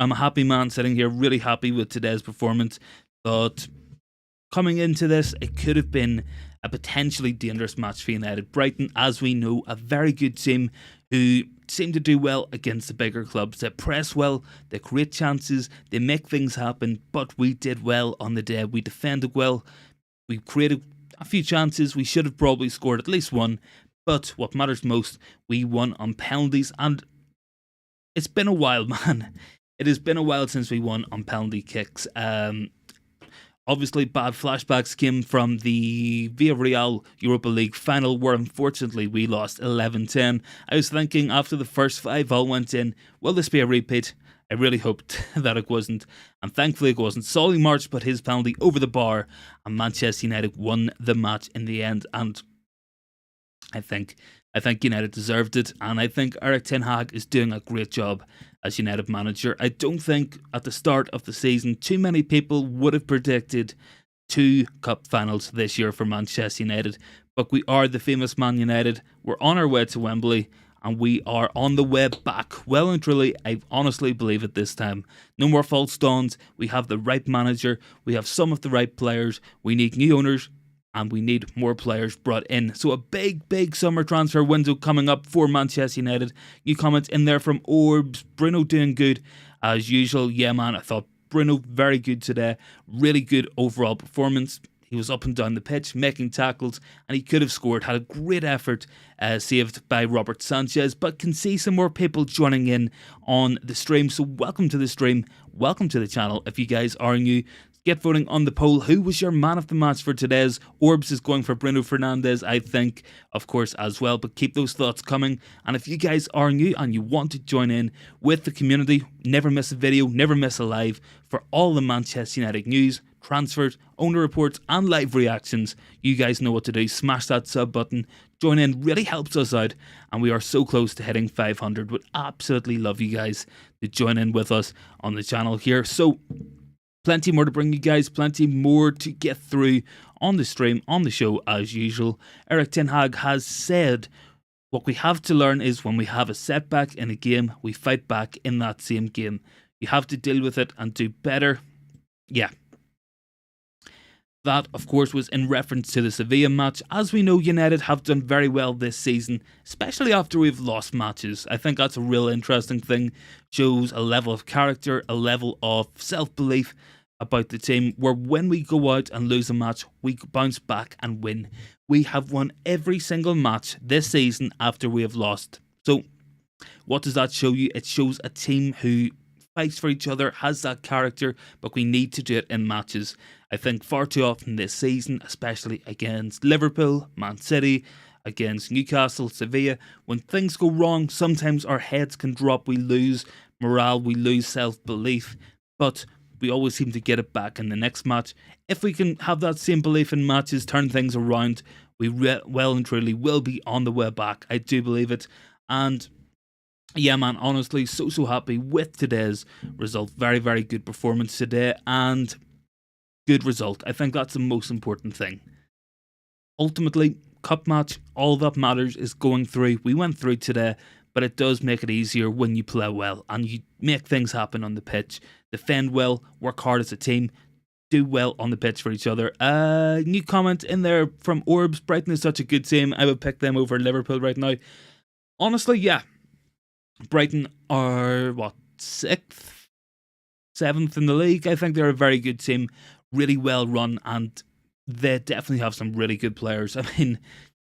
I'm a happy man sitting here, really happy with today's performance. But coming into this, it could have been a potentially dangerous match for United. Brighton, as we know, a very good team who seem to do well against the bigger clubs. They press well, they create chances, they make things happen, but we did well on the day. We defended well, we created a few chances, we should have probably scored at least one, but what matters most, we won on penalties, and it's been a while, man. It has been a while since we won on penalty kicks. Obviously, bad flashbacks came from the Villarreal Europa League final, where unfortunately we lost 11-10. I was thinking after the first 5 all went in, will this be a repeat? I really hoped that it wasn't, and thankfully it wasn't. Solly March put his penalty over the bar, and Manchester United won the match in the end, and I think United deserved it, and I think Erik ten Hag is doing a great job as United manager. I don't think at the start of the season too many people would have predicted 2 cup finals this year for Manchester United, but we are the famous Man United. We're on our way to Wembley, and we are on the way back. Well and truly, I honestly believe it this time. No more false dawns. We have the right manager. We have some of the right players. We need new owners, and we need more players brought in. So a big summer transfer window coming up for Manchester United. New comments in there from Orbs. Bruno doing good as usual. Yeah, man, I thought Bruno very good today. Really good overall performance. He was up and down the pitch, making tackles, and he could have scored. Had a great effort, saved by Robert Sanchez, but can see some more people joining in on the stream. So welcome to the stream. Welcome to the channel. If you guys are new, get voting on the poll. Who was your man of the match for today's? Orbs is going for Bruno Fernandes, I think, of course, as well. But keep those thoughts coming. And if you guys are new and you want to join in with the community, never miss a video, never miss a live for all the Manchester United news, transfers, owner reports, and live reactions, you guys know what to do. Smash that sub button. Join in, really helps us out. And we are so close to hitting 500. Would absolutely love you guys to join in with us on the channel here. So, plenty more to bring you guys, plenty more to get through on the stream, on the show as usual. Erik ten Hag has said what we have to learn is when we have a setback in a game, we fight back in that same game. You have to deal with it and do better. Yeah. That, of course, was in reference to the Sevilla match. As we know, United have done very well this season, especially after we've lost matches. I think that's a real interesting thing. Shows a level of character, a level of self-belief about the team, where when we go out and lose a match, we bounce back and win. We have won every single match this season after we have lost. So, what does that show you? It shows a team who fights for each other, has that character, but we need to do it in matches. I think far too often this season, especially against Liverpool, Man City, against Newcastle, Sevilla, when things go wrong, sometimes our heads can drop, we lose morale, we lose self-belief, but we always seem to get it back in the next match. If we can have that same belief in matches, turn things around, we well and truly will be on the way back. I do believe it, and yeah, man, honestly, so happy with today's result. Very good performance today, and good result. I think that's the most important thing. Ultimately, cup match, all that matters is going through. We went through today, but it does make it easier when you play well and you make things happen on the pitch. Defend well, work hard as a team, do well on the pitch for each other. New comment in there from Orbs. Brighton is such a good team. I would pick them over Liverpool right now. Honestly, yeah. Brighton are, what, 6th, 7th in the league? I think they're a very good team, really well run, and they definitely have some really good players. I mean,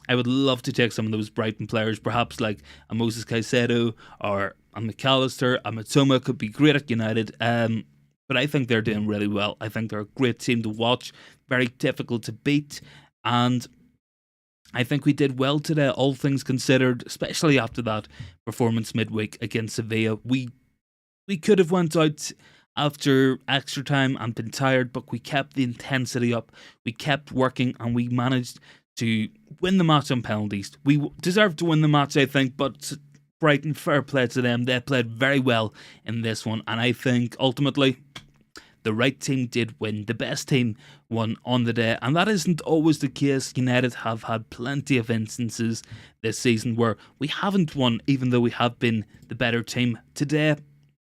I would love to take some of those Brighton players, perhaps like a Moses Caicedo or a McAllister, a Matoma could be great at United, but I think they're doing really well. I think they're a great team to watch, very difficult to beat, and I think we did well today, all things considered, especially after that performance midweek against Sevilla. We could have went out after extra time and been tired, but we kept the intensity up. We kept working, and we managed to win the match on penalties. We deserved to win the match, I think, but Brighton, fair play to them. They played very well in this one, and I think ultimately the right team did win. The best team won on the day, and that isn't always the case. United have had plenty of instances this season where we haven't won, even though we have been the better team. Today,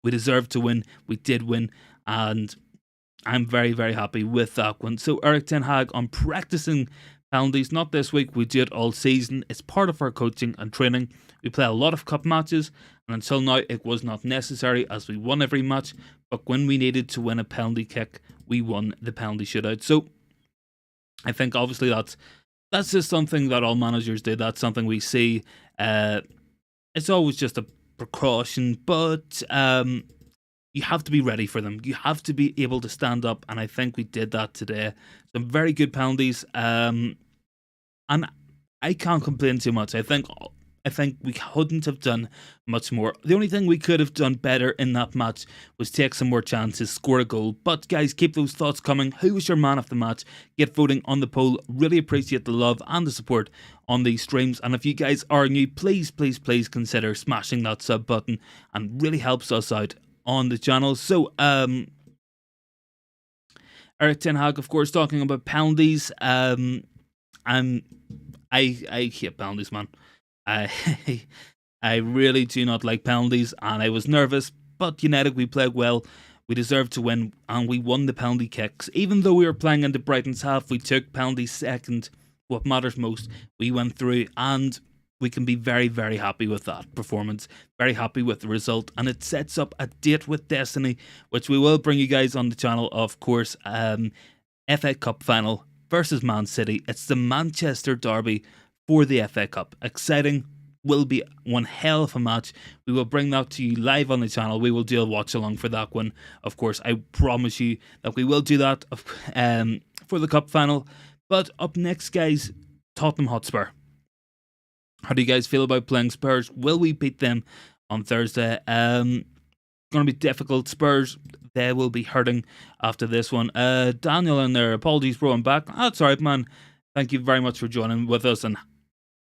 we deserved to win. We did win, and I'm very happy with that one. So Erik ten Hag on practicing penalties. Not this week, we do it all season. It's part of our coaching and training. We play a lot of cup matches, and until now it was not necessary as we won every match, but when we needed to win a penalty kick, we won the penalty shootout. So I think obviously that's just something that all managers do. That's something we see. It's always just a precaution, but you have to be ready for them. You have to be able to stand up, and I think we did that today. Some very good penalties, and I can't complain too much. I think we couldn't have done much more. The only thing we could have done better in that match was take some more chances, score a goal. But guys, keep those thoughts coming. Who was your man of the match? Get voting on the poll. Really appreciate the love and the support on these streams. And if you guys are new, please consider smashing that sub button, and really helps us out on the channel. So Erik ten Hag, of course, talking about penalties. I hate penalties, man. I really do not like penalties, and I was nervous, but United, we played well. We deserved to win, and we won the penalty kicks. Even though we were playing into Brighton's half, we took penalties second. What matters most, we went through, and we can be very, very happy with that performance. Very happy with the result, and it sets up a date with Destiny, which we will bring you guys on the channel, of course. FA Cup final versus Man City. It's the Manchester derby for the FA Cup. Exciting. Will be one hell of a match. We will bring that to you live on the channel. We will do a watch along for that one. Of course, I promise you that we will do that for the cup final. But up next, guys, Tottenham Hotspur. How do you guys feel about playing Spurs? Will we beat them on Thursday? Going to be difficult. Spurs, they will be hurting after this one. Daniel in there, apologies bro, I'm back. That's alright, man. Thank you very much for joining with us and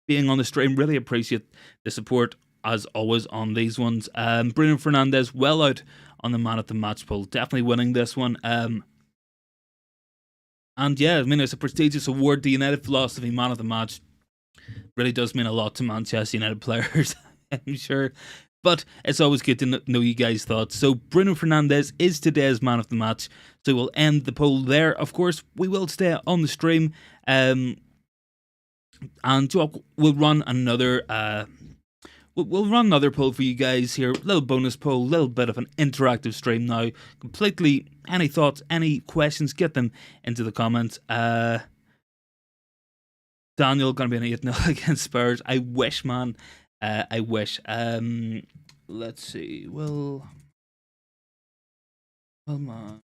being on the stream. Really appreciate the support as always on these ones. Bruno Fernandes well out on the man at the match poll, definitely winning this one. And yeah, I mean, it's a prestigious award. The United Philosophy Man of the Match really does mean a lot to Manchester United players, I'm sure. But it's always good to know you guys' thoughts. So Bruno Fernandes is today's man of the match. So we'll end the poll there. Of course, we will stay on the stream. And we'll run another we'll run another poll for you guys here. Little bonus poll, little bit of an interactive stream now. Completely, any thoughts, any questions, get them into the comments. Daniel gonna be an 8-0 against Spurs. I wish, man. I wish. Let's see. Well, man.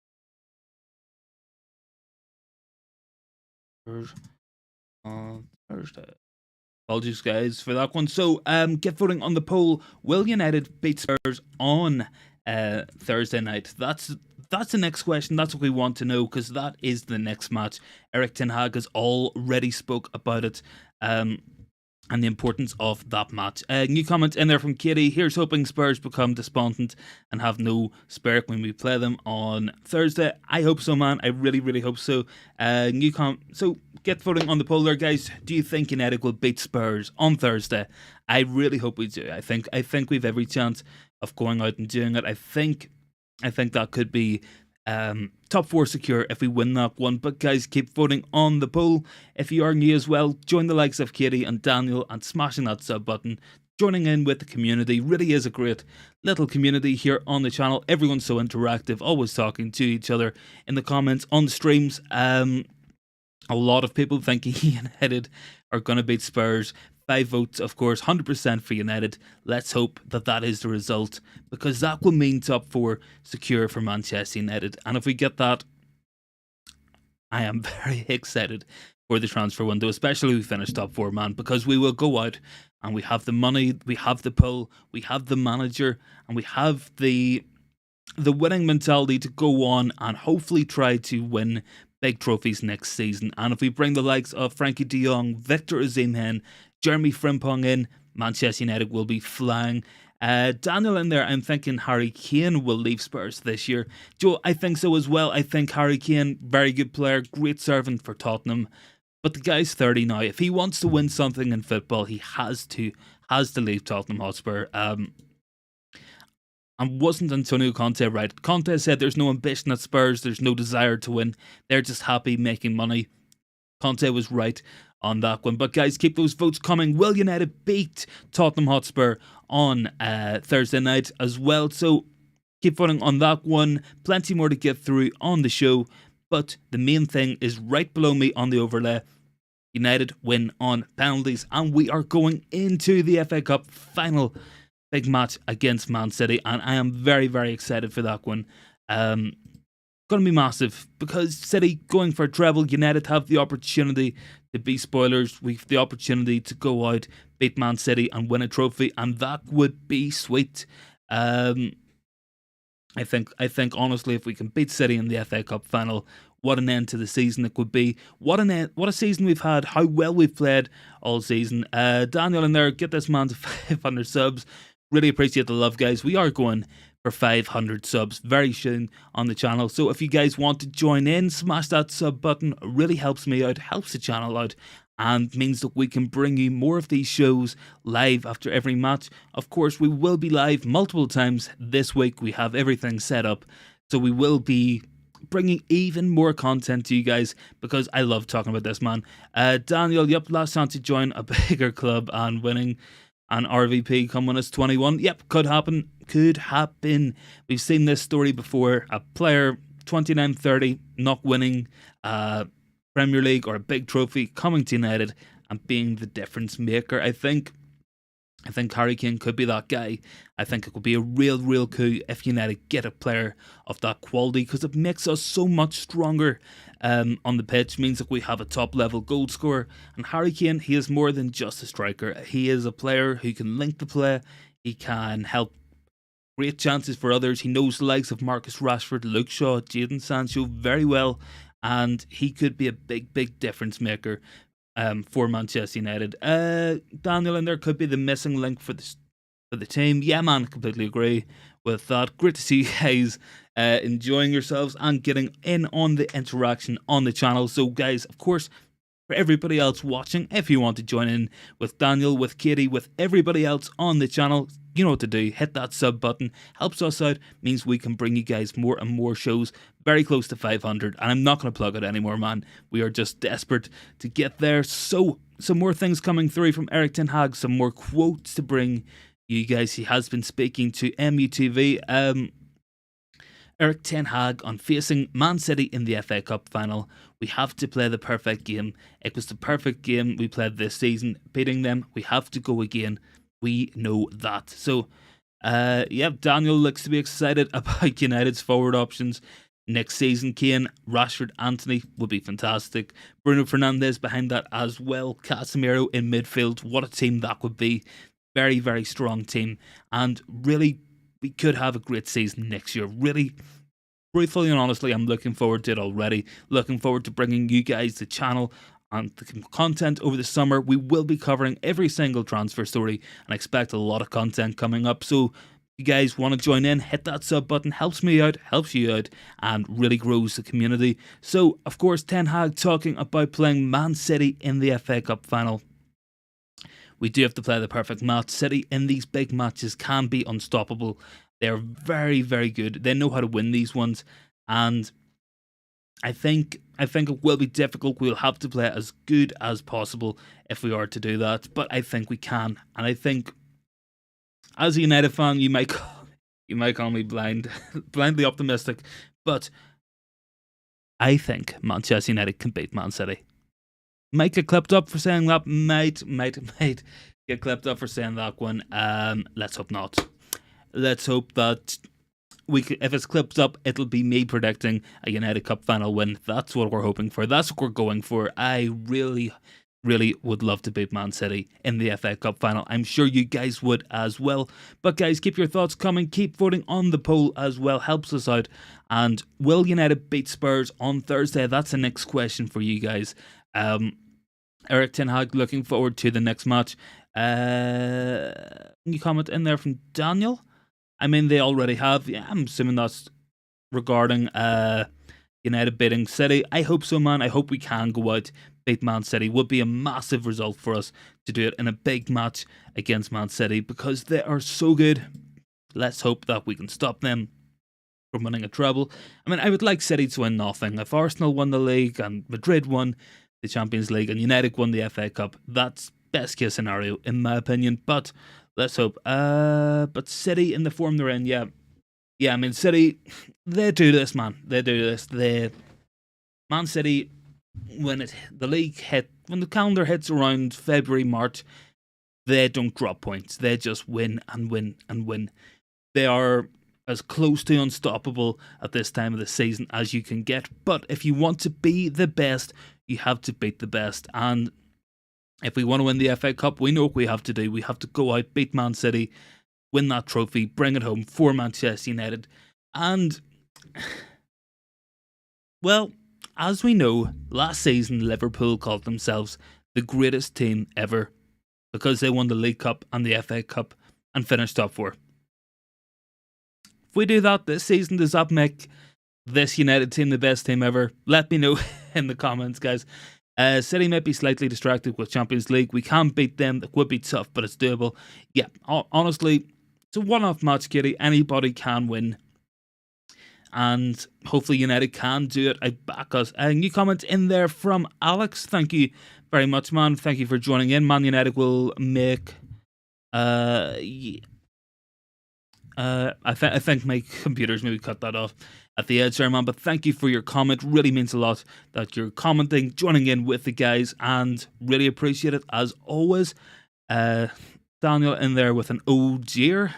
Spurs on Thursday. Apologies, guys, for that one. So, get voting on the poll. Will United beat Spurs on Thursday night? That's the next question. That's what we want to know, because that is the next match. Erik ten Hag has already spoke about it, and the importance of that match. New comment in there from Katie. Here's hoping Spurs become despondent and have no spirit when we play them on Thursday. I hope so, man. I really hope so. So get voting on the poll there, guys. Do you think United will beat Spurs on Thursday? I really hope we do. I think we've every chance of going out and doing it. I think that could be top 4 secure if we win that one. But guys, keep voting on the poll. If you are new as well, join the likes of Katie and Daniel and smashing that sub button. Joining in with the community really is a great little community here on the channel. Everyone's so interactive, always talking to each other in the comments on the streams. A lot of people thinking United are going to beat Spurs. 5 votes, of course, 100% for United. Let's hope that is the result, because that will mean top 4 secure for Manchester United. And if we get that, I am very excited for the transfer window, especially if we finish top 4, man, because we will go out and we have the money, we have the pull, we have the manager, and we have the winning mentality to go on and hopefully try to win big trophies next season. And if we bring the likes of Frankie de Jong, Victor Osimhen, Jeremy Frimpong in, Manchester United will be flying. Daniel in there, I'm thinking Harry Kane will leave Spurs this year. Joe, I think so as well. I think Harry Kane, very good player, great servant for Tottenham. But the guy's 30 now. If he wants to win something in football, he has to leave Tottenham Hotspur. And wasn't Antonio Conte right? Conte said there's no ambition at Spurs, there's no desire to win. They're just happy making money. Conte was right on that one. But guys, keep those votes coming. Will United beat Tottenham Hotspur on Thursday night as well? So keep voting on that one. Plenty more to get through on the show. But the main thing is right below me on the overlay. United win on penalties, and we are going into the FA Cup final big match against Man City, and I am very, very excited for that one. Going to be massive because City going for a treble. United have the opportunity to be spoilers. We've the opportunity to go out, beat Man City, and win a trophy, and that would be sweet. I think honestly, if we can beat City in the FA Cup final, what an end to the season it could be. What a season we've had. How well we've played all season. Daniel in there, get this man to 500 subs. Really appreciate the love, guys. We are going for 500 subs very soon on the channel. So if you guys want to join in, smash that sub button. It really helps me out, helps the channel out, and means that we can bring you more of these shows live after every match. Of course, we will be live multiple times this week. We have everything set up, so we will be bringing even more content to you guys because I love talking about this, man. Daniel, yep, last chance to join a bigger club and winning an RVP come when it's 21. Yep, could happen. We've seen this story before. A player 29-30 not winning Premier League or a big trophy, coming to United and being the difference maker. I think Harry Kane could be that guy. I think it could be a real coup if United get a player of that quality, because it makes us so much stronger on the pitch. Means that we have a top level goal scorer. And Harry Kane, he is more than just a striker. He is a player who can link the play. He can help create chances for others. He knows the likes of Marcus Rashford, Luke Shaw, Jadon Sancho very well. And he could be a big difference maker for Manchester United. Daniel in there could be the missing link for the team. Yeah, man, completely agree with that. Great to see you guys enjoying yourselves and getting in on the interaction on the channel. So guys, of course, for everybody else watching, if you want to join in with Daniel, with Katie, with everybody else on the channel, you know what to do. Hit that sub button. Helps us out. Means we can bring you guys more and more shows. Very close to 500. And I'm not going to plug it anymore, man. We are just desperate to get there. So, some more things coming through from Erik ten Hag. Some more quotes to bring you guys. He has been speaking to MUTV. Erik ten Hag on facing Man City in the FA Cup final. We have to play the perfect game. It was the perfect game we played this season. Beating them, we have to go again. We know that. So, Daniel looks to be excited about United's forward options next season. Kane, Rashford, Anthony would be fantastic. Bruno Fernandes behind that as well. Casemiro in midfield. What a team that would be. Very, very strong team. And really, we could have a great season next year. Really, truthfully and honestly, I'm looking forward to it already. Looking forward to bringing you guys the channel and the content over the summer. We will be covering every single transfer story and expect a lot of content coming up. So if you guys want to join in, hit that sub button. Helps me out, helps you out, and really grows the community. So, of course, Ten Hag talking about playing Man City in the FA Cup final. We do have to play the perfect match. City in these big matches can be unstoppable. They're very, very good. They know how to win these ones. And I think it will be difficult. We'll have to play as good as possible if we are to do that. But I think we can. And I think, as a United fan, you might call me blindly optimistic. But I think Manchester United can beat Man City. Might get clipped up for saying that. Might get clipped up for saying that one. Let's hope not. Let's hope that if it's clipped up, it'll be me predicting a United Cup final win. That's what we're hoping for. That's what we're going for. I really would love to beat Man City in the FA Cup final. I'm sure you guys would as well. But guys, keep your thoughts coming. Keep voting on the poll as well. Helps us out. And will United beat Spurs on Thursday? That's the next question for you guys. Erik ten Hag looking forward to the next match. Can you comment in there from Daniel? I mean, they already have. Yeah, I'm assuming that's regarding United beating City. I hope so, man. I hope we can go out, beat Man City. Would be a massive result for us to do it in a big match against Man City because they are so good. Let's hope that we can stop them from winning a treble. I mean, I would like City to win nothing. If Arsenal won the league and Madrid won, the Champions League and United won the FA Cup. That's best case scenario in my opinion, but let's hope. But City in the form they're in, yeah, I mean City, they do this, man. They do this. Man City, when the calendar hits around February, March, they don't drop points. They just win and win and win. They are as close to unstoppable at this time of the season as you can get. But if you want to be the best, you have to beat the best. And if we want to win the FA Cup, we know what we have to do. We have to go out, beat Man City, win that trophy, bring it home for Manchester United. And, well, as we know, last season Liverpool called themselves the greatest team ever because they won the League Cup and the FA Cup and finished top 4. If we do that this season, does that make this United team the best team ever? Let me know in the comments, guys. City might be slightly distracted with Champions League. We can beat them. It would be tough, but it's doable. Yeah, honestly, it's a one-off match, Kitty. Anybody can win. And hopefully United can do it. I back us. A new comment in there from Alex. Thank you very much, man. Thank you for joining in. Man United will make... I think my computer's maybe cut that off at the edge there, man. But thank you for your comment. Really means a lot that you're commenting, joining in with the guys, and really appreciate it as always. Daniel in there with an oh dear.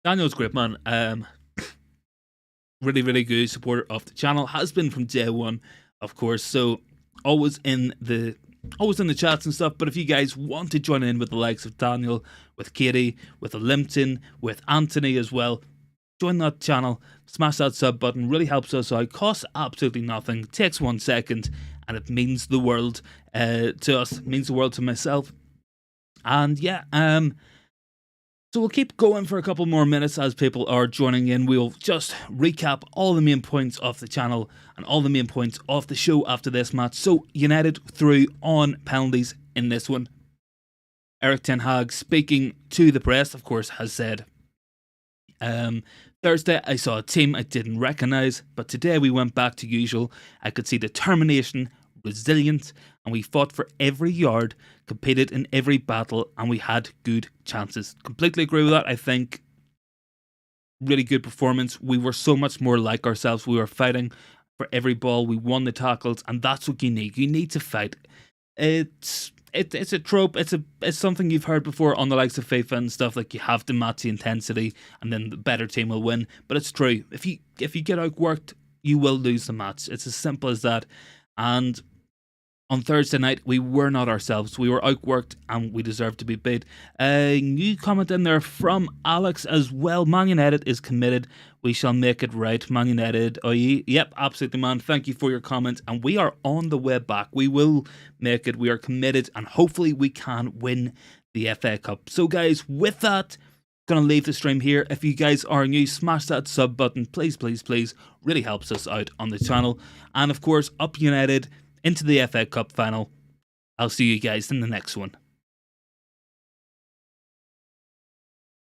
Daniel's great, man. Really good supporter of the channel. Has been from day one, of course. So always in the chats and stuff. But if you guys want to join in with the likes of Daniel, with Katie, with Limpton, with Anthony as well, join that channel, smash that sub button, really helps us out, costs absolutely nothing, takes 1 second, and it means the world to us, it means the world to myself. And yeah, so we'll keep going for a couple more minutes as people are joining in. We'll just recap all the main points of the channel and all the main points of the show after this match. So United through on penalties in this one. Erik ten Hag, speaking to the press, of course, has said, Thursday I saw a team I didn't recognise, but today we went back to usual. I could see determination, resilience, and we fought for every yard, competed in every battle, and we had good chances. Completely agree with that. I think really good performance. We were so much more like ourselves. We were fighting for every ball. We won the tackles, and that's what you need. You need to fight. It's a trope. It's something you've heard before on the likes of FIFA and stuff. Like, you have to match the intensity, and then the better team will win. But it's true. If you get outworked, you will lose the match. It's as simple as that. And on Thursday night, we were not ourselves. We were outworked and we deserved to be beat. A new comment in there from Alex as well. Man United is committed. We shall make it right. Man United, yep, absolutely, man. Thank you for your comment. And we are on the way back. We will make it. We are committed and hopefully we can win the FA Cup. So guys, with that, going to leave the stream here. If you guys are new, smash that sub button. Please. Really helps us out on the channel. And of course, up United into the FA Cup final. I'll see you guys in the next one.